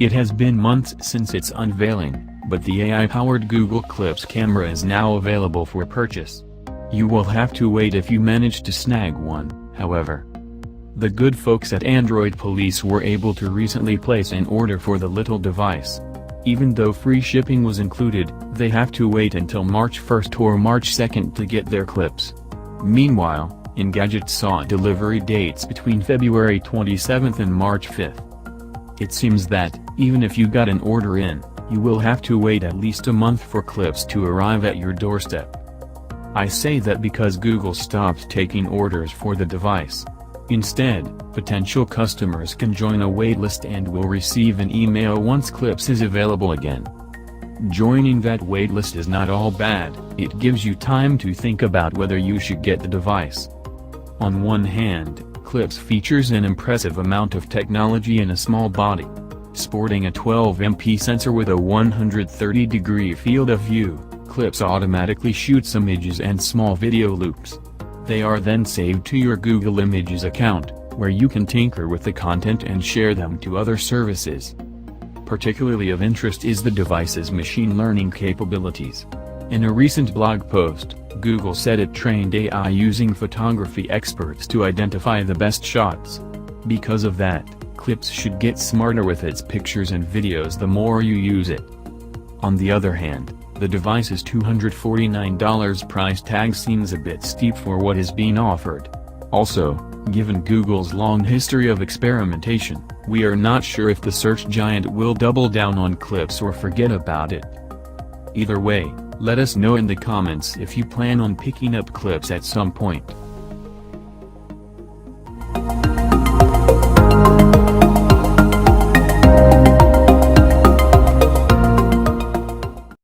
It has been months since its unveiling, but the AI-powered Google Clips camera is now available for purchase. You will have to wait if you manage to snag one, however. The good folks at Android Police were able to recently place an order for the little device. Even though free shipping was included, they have to wait until March 1st or March 2nd to get their clips. Meanwhile, Engadget saw delivery dates between February 27th and March 5th. It seems that, even if you got an order in, you will have to wait at least a month for clips to arrive at your doorstep. I say that because Google stopped taking orders for the device. Instead, potential customers can join a waitlist and will receive an email once Clips is available again. Joining that waitlist is not all bad, it gives you time to think about whether you should get the device. On one hand, Clips features an impressive amount of technology in a small body. Sporting a 12MP sensor with a 130-degree field of view, Clips automatically shoots images and small video loops. They are then saved to your Google Images account, where you can tinker with the content and share them to other services. Particularly of interest is the device's machine learning capabilities. In a recent blog post, Google said it trained AI using photography experts to identify the best shots. Because of that, Clips should get smarter with its pictures and videos the more you use it. On the other hand, the device's $249 price tag seems a bit steep for what is being offered. Also, given Google's long history of experimentation, we are not sure if the search giant will double down on Clips or forget about it. Either way, let us know in the comments if you plan on picking up Clips at some point.